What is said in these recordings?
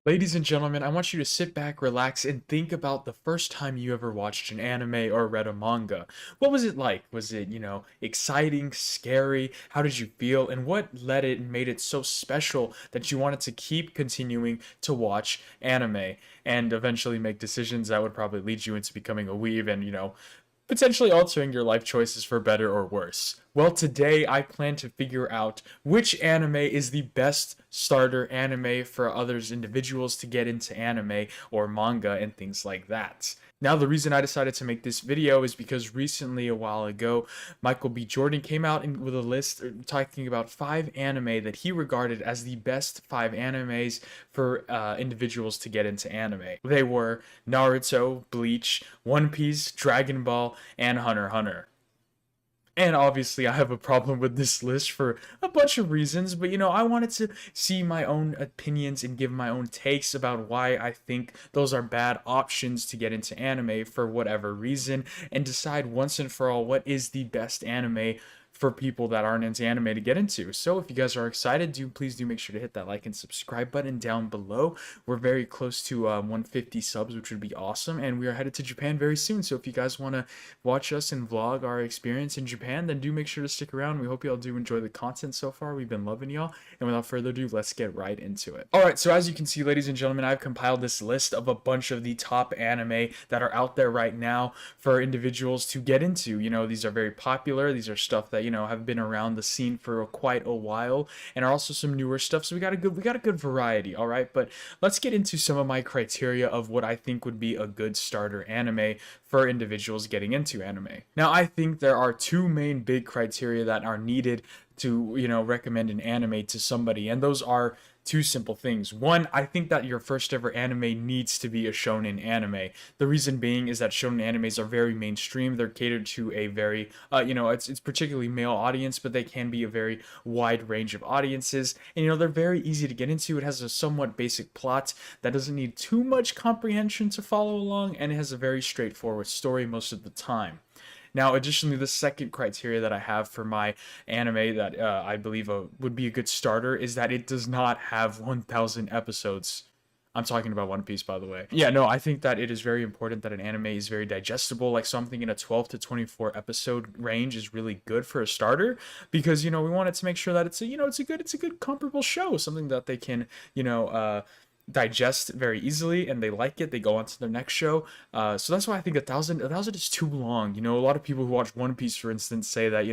Ladies and gentlemen, I want you to sit back, relax, and think about the first time you ever watched an anime or read a manga. What was it like? Was it, exciting, scary? How did you feel? And what led it and made it so special that you wanted to keep continuing to watch anime and eventually make decisions that would probably lead you into becoming a weeb and, potentially altering your life choices for better or worse. Well, today I plan to figure out which anime is the best starter anime for others individuals to get into anime or manga and things like that. Now, the reason I decided to make this video is because recently, a while ago, Michael B. Jordan came out with a list talking about 5 anime that he regarded as the best 5 animes for individuals to get into anime. They were Naruto, Bleach, One Piece, Dragon Ball, and Hunter x Hunter. And obviously, I have a problem with this list for a bunch of reasons, but I wanted to see my own opinions and give my own takes about why I think those are bad options to get into anime for whatever reason, and decide once and for all what is the best anime for people that aren't into anime to get into. So if you guys are excited, please do make sure to hit that like and subscribe button down below. We're very close to 150 subs, which would be awesome, and we are headed to Japan very soon. So if you guys want to watch us and vlog our experience in Japan, then do make sure to stick around. We hope y'all do enjoy the content so far. We've been loving y'all. And without further ado, let's get right into it. Alright, so as you can see, ladies and gentlemen, I've compiled this list of a bunch of the top anime that are out there right now for individuals to get into. These are very popular. These are stuff that, have been around the scene for quite a while and are also some newer stuff. So we got a good variety, all right? But let's get into some of my criteria of what I think would be a good starter anime for individuals getting into anime. Now, I think there are two main big criteria that are needed to, recommend an anime to somebody, and those are two simple things. One, I think that your first ever anime needs to be a shonen anime. The reason being is that shonen animes are very mainstream. They're catered to a very, it's particularly male audience, but they can be a very wide range of audiences. And they're very easy to get into. It has a somewhat basic plot that doesn't need too much comprehension to follow along, and it has a very straightforward story most of the time. Now, additionally, the second criteria that I have for my anime that I believe would be a good starter is that it does not have 1,000 episodes. I'm talking about One Piece, by the way. Yeah, no, I think that it is very important that an anime is very digestible. Like, so I'm thinking a 12 to 24 episode range is really good for a starter because, we want it to make sure that it's a good comparable show, something that they can, digest very easily and they like it, they go on to their next show. So that's why I think a thousand is too long. A lot of people who watch One Piece, for instance, say that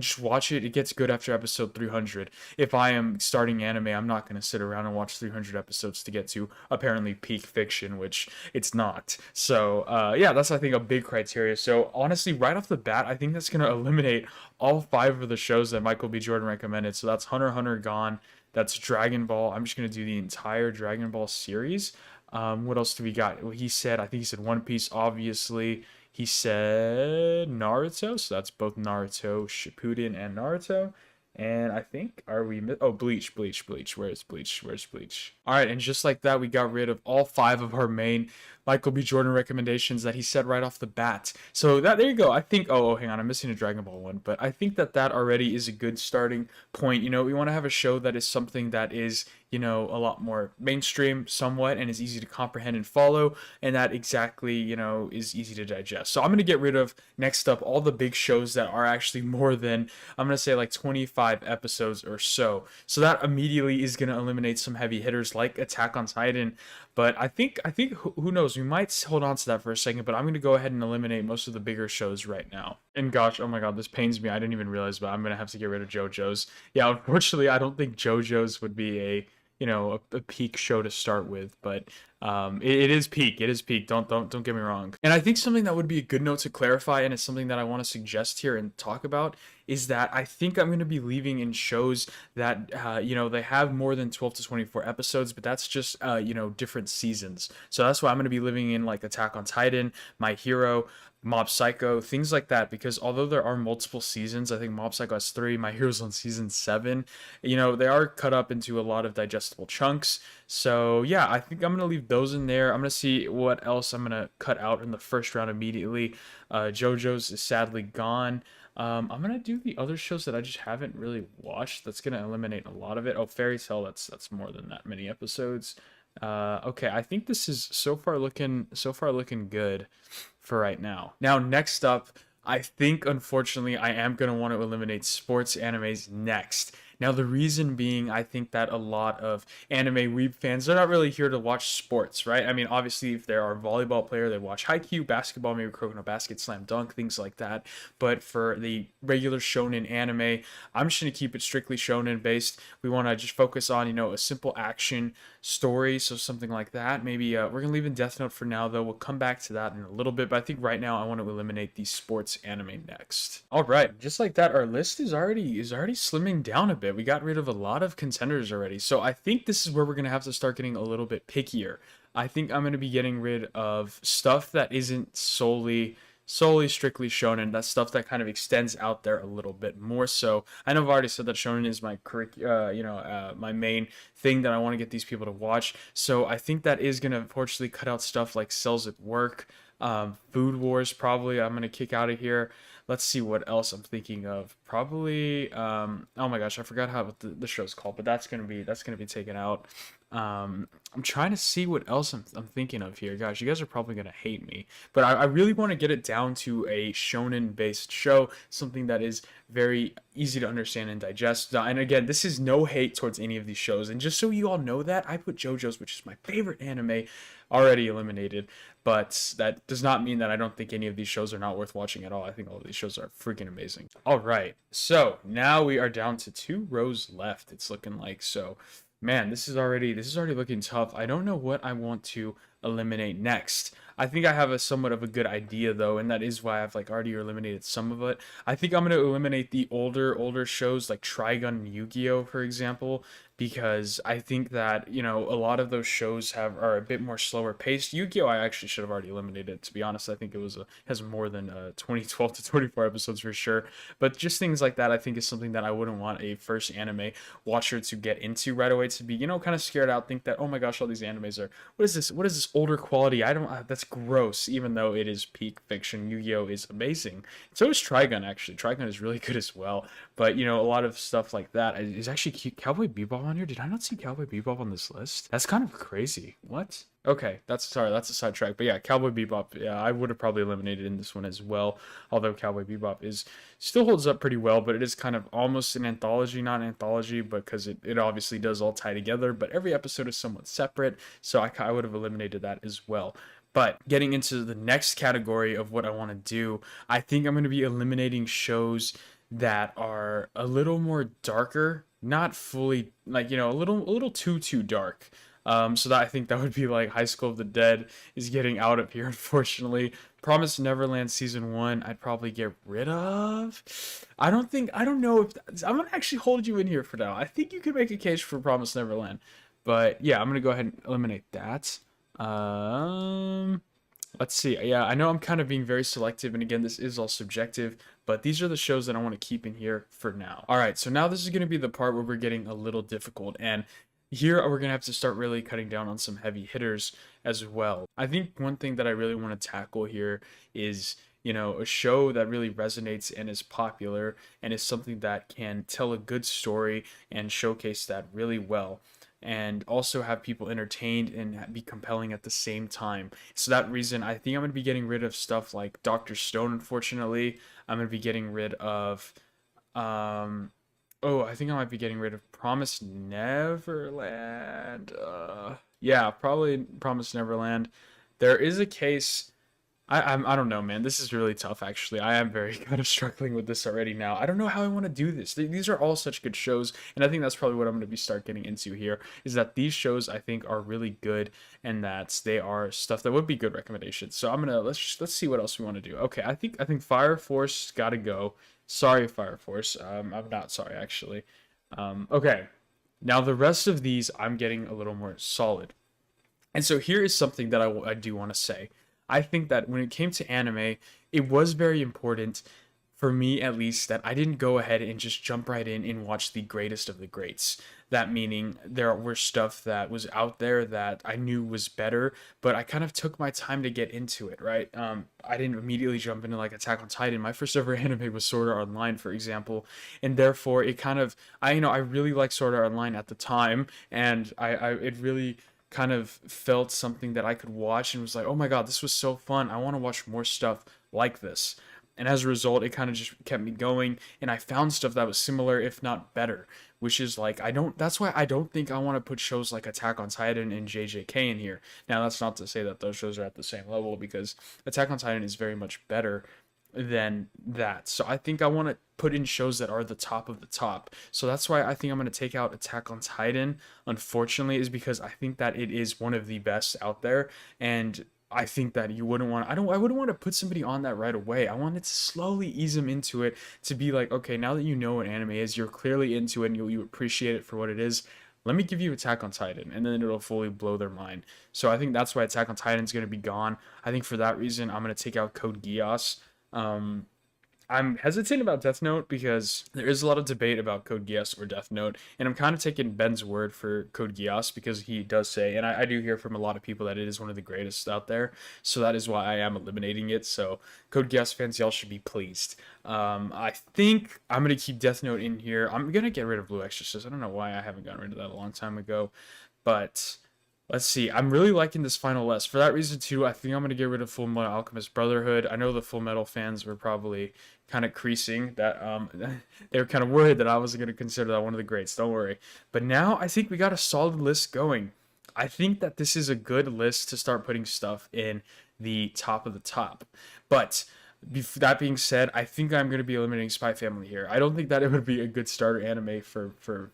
just watch it, it gets good after episode 300. If I am starting anime, I'm not going to sit around and watch 300 episodes to get to apparently peak fiction, which it's not. So yeah, that's, I think, a big criteria. So honestly, right off the bat, I think that's going to eliminate all 5 of the shows that Michael B. Jordan recommended. So that's Hunter x Hunter gone, that's Dragon Ball. I'm just going to do the entire Dragon Ball series. What else do we got? Well, I think he said One Piece, obviously. He said Naruto, so that's both Naruto Shippuden and Naruto. And I think, oh, Bleach. Where's Bleach? All right, and just like that, we got rid of all 5 of our main Michael B. Jordan recommendations that he said right off the bat. So there you go. I think, hang on, I'm missing a Dragon Ball one, but I think that already is a good starting point. We want to have a show that is something that is, a lot more mainstream somewhat and is easy to comprehend and follow, and that exactly, is easy to digest. So I'm going to get rid of, next up, all the big shows that are actually more than, I'm going to say, like 25 episodes or so. So that immediately is going to eliminate some heavy hitters like Attack on Titan. But I think who knows, we might hold on to that for a second, but I'm going to go ahead and eliminate most of the bigger shows right now. And gosh, oh my god, this pains me. I didn't even realize, but I'm going to have to get rid of JoJo's. Yeah, unfortunately, I don't think JoJo's would be a peak show to start with, but it is peak. It is peak. Don't get me wrong. And I think something that would be a good note to clarify, and it's something that I want to suggest here and talk about, is that I think I'm going to be leaving in shows that they have more than 12 to 24 episodes, but that's just different seasons. So that's why I'm going to be living in like Attack on Titan, My Hero, Mob Psycho, things like that, because although there are multiple seasons, I think Mob Psycho has 3, My Hero's on season 7, they are cut up into a lot of digestible chunks. So yeah, I think I'm going to leave those in there. I'm going to see what else I'm going to cut out in the first round immediately. JoJo's is sadly gone. I'm going to do the other shows that I just haven't really watched. That's going to eliminate a lot of it. Oh, Fairy Tail, that's more than that many episodes. Okay, I think this is so far looking good for right now. Now, next up, I think unfortunately I am gonna want to eliminate sports animes next. Now, the reason being, I think that a lot of anime weeb fans, they're not really here to watch sports, right? I mean, obviously, if there are volleyball player, they watch Haikyuu, basketball, maybe Kuroko Basket, Slam Dunk, things like that. But for the regular shonen anime, I'm just gonna keep it strictly shonen based. We want to just focus on, a simple action story, so something like that. Maybe we're gonna leave in Death Note for now, though. We'll come back to that in a little bit. But I think right now I want to eliminate the sports anime next. All right, just like that, our list is already slimming down a bit. We got rid of a lot of contenders already, so I think this is where we're gonna have to start getting a little bit pickier. I think I'm gonna be getting rid of stuff that isn't solely strictly shonen. That's stuff that kind of extends out there a little bit more. So I know I've already said that shonen is my my main thing that I want to get these people to watch. So I think that is gonna unfortunately cut out stuff like Cells at Work, Food Wars. Probably I'm gonna kick out of here. Let's see what else I'm thinking of. Probably oh my gosh, I forgot how what the show's called, but that's gonna be taken out. I'm trying to see what else I'm thinking of here. Gosh, you guys are probably gonna hate me, but I really want to get it down to a shonen based show, something that is very easy to understand and digest. And again, this is no hate towards any of these shows. And just so you all know that, I put JoJo's, which is my favorite anime, already eliminated. But that does not mean that I don't think any of these shows are not worth watching at all. I think all of these shows are freaking amazing. All right, so now we are down to 2 rows left. It's looking like so. Man, this is already looking tough. I don't know what I want to eliminate next. I think I have a somewhat of a good idea though, and that is why I've like already eliminated some of it. I think I'm gonna eliminate the older shows like Trigun and Yu-Gi-Oh, for example, because I think that a lot of those shows are a bit more slower paced. Yu-Gi-Oh, I actually should have already eliminated. To be honest, I think it has more than 2012 to 24 episodes for sure. But just things like that, I think is something that I wouldn't want a first anime watcher to get into right away. To be kind of scared out, think that, oh my gosh, all these animes are, what is this? What is this older quality? I don't. That's gross. Even though it is peak fiction, Yu-Gi-Oh is amazing. So is Trigun actually. Trigun is really good as well. But a lot of stuff like that is actually Cowboy Bebop on here. Did I not see Cowboy Bebop on this list? That's kind of crazy. What? Okay, that's a sidetrack. But yeah, Cowboy Bebop. Yeah, I would have probably eliminated in this one as well. Although Cowboy Bebop is still holds up pretty well, but it is kind of almost an anthology, not an anthology, because it obviously does all tie together. But every episode is somewhat separate, so I would have eliminated that as well. But getting into the next category of what I want to do, I think I'm going to be eliminating shows that are a little more darker, not fully like a little too dark. So that I think that would be like High School of the Dead is getting out of here, unfortunately. Promised Neverland season 1, I'd probably get rid of. I don't know if I'm gonna actually hold you in here for now. I think you could make a case for Promised Neverland, but yeah, I'm gonna go ahead and eliminate that. Um, let's see. Yeah, I know I'm kind of being very selective, and again, this is all subjective, but these are the shows that I want to keep in here for now. All right, so now this is going to be the part where we're getting a little difficult, and here we're going to have to start really cutting down on some heavy hitters as well. I think one thing that I really want to tackle here is, a show that really resonates and is popular and is something that can tell a good story and showcase that really well, and also have people entertained and be compelling at the same time. So that reason, I think I'm going to be getting rid of stuff like Dr. Stone, unfortunately. I'm going to be getting rid of um oh, I think I might be getting rid of Promise Neverland. Yeah, probably Promise Neverland. There is a case. I don't know, man. This is really tough, actually. I am very kind of struggling with this already now. I don't know how I want to do this. These are all such good shows, and I think that's probably what I'm going to be start getting into here. Is that these shows I think are really good, and that they are stuff that would be good recommendations. So I'm gonna let's see what else we want to do. Okay, I think Fire Force gotta go. Sorry, Fire Force. I'm not sorry actually. Okay, now the rest of these I'm getting a little more solid. And so here is something that I do want to say. I think that when it came to anime, it was very important, for me at least, that I didn't go ahead and just jump right in and watch the greatest of the greats. That meaning there were stuff that was out there that I knew was better, but I kind of took my time to get into it, right? I didn't immediately jump into like Attack on Titan. My first ever anime was Sword Art Online, for example, and therefore it kind of I really liked Sword Art Online at the time, and I it really kind of felt something that I could watch and was like, oh my god, this was so fun. I want to watch more stuff like this. And as a result, it kind of just kept me going, and I found stuff that was similar, if not better. Which is like, I don't. That's why I don't think I want to put shows like Attack on Titan and JJK in here. Now, that's not to say that those shows are at the same level, because Attack on Titan is very much better than that. So I think I want to put in shows that are the top of the top. So that's why I think I'm going to take out Attack on Titan, unfortunately, is because I think that it is one of the best out there. And I think that you wouldn't want, I wouldn't want to put somebody on that right away. I wanted to slowly ease them into it, to be like, okay, now that you know what anime is, you're clearly into it and you appreciate it for what it is. Let me give you Attack on Titan, and then it'll fully blow their mind. So I think that's why Attack on Titan is going to be gone. I think for that reason, I'm going to take out Code Geass. Um, I'm hesitant about Death Note because there is a lot of debate about Code Geass or Death Note, and I'm kind of taking Ben's word for Code Geass because he does say, and I do hear from a lot of people that it is one of the greatest out there, so that is why I am eliminating it. So Code Geass fans, y'all should be pleased. I think I'm gonna keep Death Note in here. I'm gonna get rid of Blue Exorcist. I don't know why I haven't gotten rid of that a long time ago, but let's see. I'm really liking this final list. For that reason, too, I think I'm going to get rid of Full Metal Alchemist Brotherhood. I know the Full Metal fans were probably kind of creasing that they were kind of worried that I wasn't going to consider that one of the greats. Don't worry. But now I think we got a solid list going. I think that this is a good list to start putting stuff in the top of the top. But that being said, I think I'm going to be eliminating Spy Family here. I don't think that it would be a good starter anime for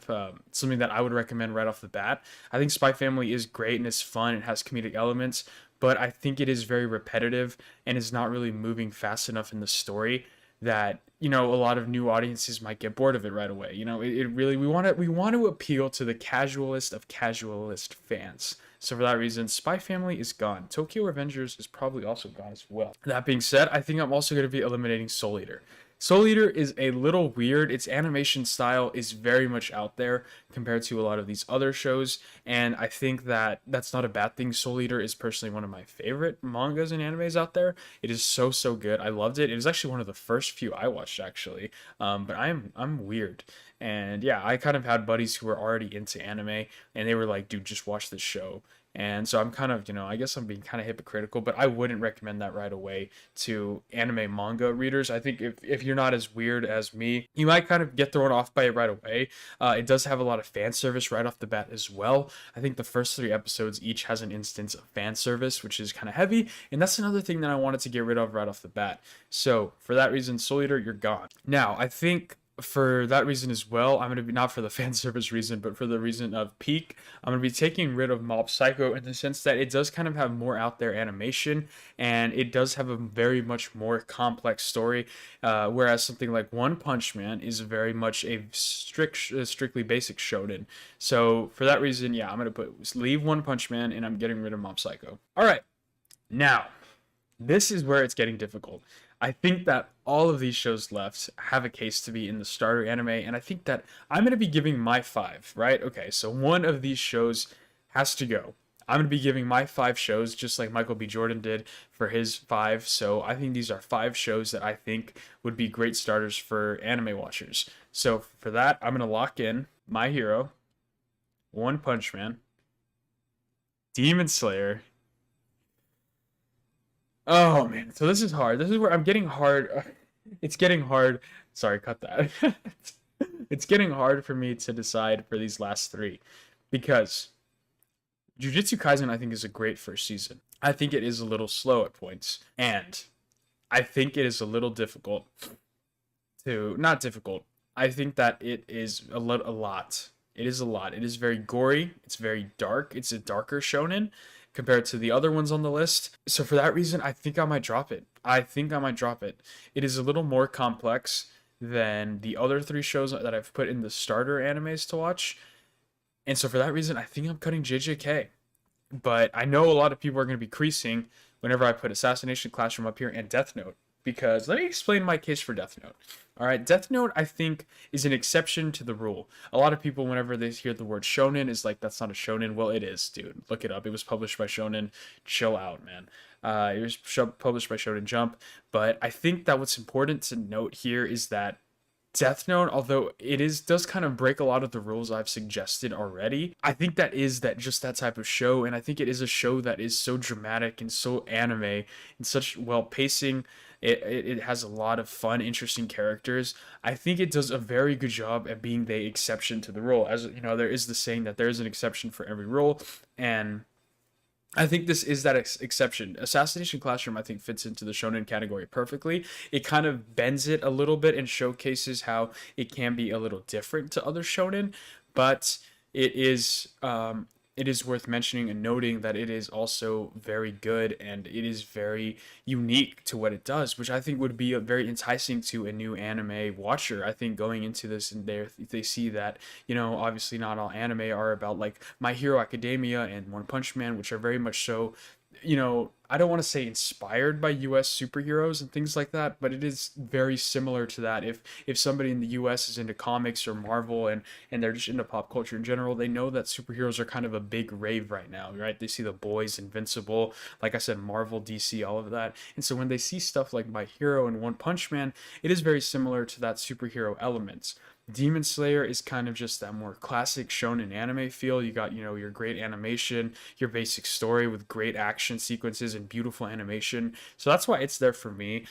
something that I would recommend right off the bat. I think Spy Family is great and it's fun and has comedic elements, but I think it is very repetitive and is not really moving fast enough in the story that, you know, a lot of new audiences might get bored of it right away. You know, it really, we want to appeal to the casualist of casualist fans. So for that reason, Spy Family is gone. Tokyo Revengers is probably also gone as well. That being said, I think I'm also going to be eliminating Soul Eater. Soul Eater is a little weird. Its animation style is very much out there compared to a lot of these other shows, and I think that that's not a bad thing. Soul Eater is personally one of my favorite mangas and animes out there. It is so good. I loved it. It was actually one of the first few I watched, actually. But I'm weird, and yeah, I kind of had buddies who were already into anime, and they were like, "Dude, just watch this show." And so I'm kind of, you know, I guess I'm being kind of hypocritical, but I wouldn't recommend that right away to anime manga readers. I think if you're not as weird as me, you might kind of get thrown off by it right away. It does have a lot of fan service right off the bat as well. I think the first 3 episodes each has an instance of fan service, which is kind of heavy. And that's another thing that I wanted to get rid of right off the bat. So for that reason, Soul Eater, you're gone. Now, I think for that reason as well, I'm going to be, not for the fan service reason, but for the reason of peak, I'm going to be taking rid of Mob Psycho in the sense that it does kind of have more out there animation, and it does have a very much more complex story, whereas something like One Punch Man is very much a strictly basic shonen. So for that reason, yeah, I'm going to leave One Punch Man, and I'm getting rid of Mob Psycho. All right, now, this is where it's getting difficult. I think that all of these shows left have a case to be in the starter anime, and I think that I'm going to be giving my 5, right? Okay, so one of these shows has to go. I'm going to be giving my 5 shows, just like Michael B. Jordan did for his 5, so I think these are 5 shows that I think would be great starters for anime watchers. So for that, I'm going to lock in My Hero, One Punch Man, Demon Slayer. Oh man, so this is hard. This is where I'm getting hard. It's getting hard. Sorry, cut that. It's getting hard for me to decide for these last 3 because Jujutsu Kaisen I think is a great first season. I think it is a little slow at points, and I think it is a little difficult to, not difficult. I think that it is a lot. It is a lot. It is very gory. It's very dark. It's a darker shonen compared to the other ones on the list. So for that reason, I think I might drop it. It is a little more complex than the other 3 shows that I've put in the starter animes to watch. And so for that reason, I think I'm cutting JJK. But I know a lot of people are going to be creasing whenever I put Assassination Classroom up here and Death Note. Because let me explain my case for Death Note. All right, Death Note, I think, is an exception to the rule. A lot of people, whenever they hear the word shonen, is like, that's not a shonen. Well, it is, dude. Look it up. It was published by Shonen. Chill out, man. It was published by Shonen Jump. But I think that what's important to note here is that Death Note, although does kind of break a lot of the rules I've suggested already. I think that just that type of show, and I think it is a show that is so dramatic and so anime and such well pacing. It has a lot of fun, interesting characters. I think it does a very good job at being the exception to the rule. As you know, there is the saying that there is an exception for every rule, and I think this is that exception. Assassination Classroom, I think, fits into the shonen category perfectly. It kind of bends it a little bit and showcases how it can be a little different to other shonen, but it is it is worth mentioning and noting that it is also very good and it is very unique to what it does, which I think would be very enticing to a new anime watcher. I think going into this and they see that, you know, obviously not all anime are about like My Hero Academia and One Punch Man, which are very much so, you know, I don't want to say inspired by US superheroes and things like that, but it is very similar to that. If somebody in the US is into comics or Marvel and they're just into pop culture in general, they know that superheroes are kind of a big rave right now, right? They see The Boys, Invincible, like I said, Marvel, DC, all of that. And so when they see stuff like My Hero and One Punch Man, it is very similar to that superhero elements. Demon Slayer is kind of just that more classic shonen anime feel. You got, you know, your great animation, your basic story with great action sequences and beautiful animation. So that's why it's there for me.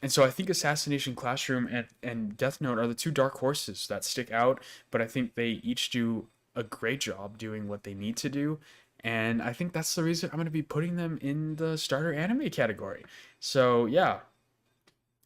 And so I think Assassination Classroom and Death Note are the two dark horses that stick out, but I think they each do a great job doing what they need to do. And I think that's the reason I'm going to be putting them in the starter anime category. So yeah,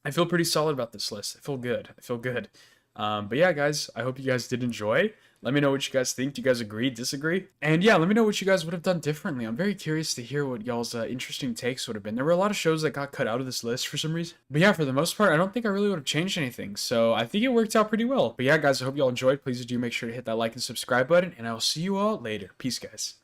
I feel pretty solid about this list. I feel good. I feel good. But yeah, guys, I hope you guys did enjoy. Let me know what you guys think. Do you guys agree, disagree? And yeah, let me know what you guys would have done differently. I'm very curious to hear what y'all's interesting takes would have been. There were a lot of shows that got cut out of this list for some reason. But yeah, for the most part, I don't think I really would have changed anything. So I think it worked out pretty well. But yeah, guys, I hope y'all enjoyed. Please do make sure to hit that like and subscribe button. And I will see you all later. Peace, guys.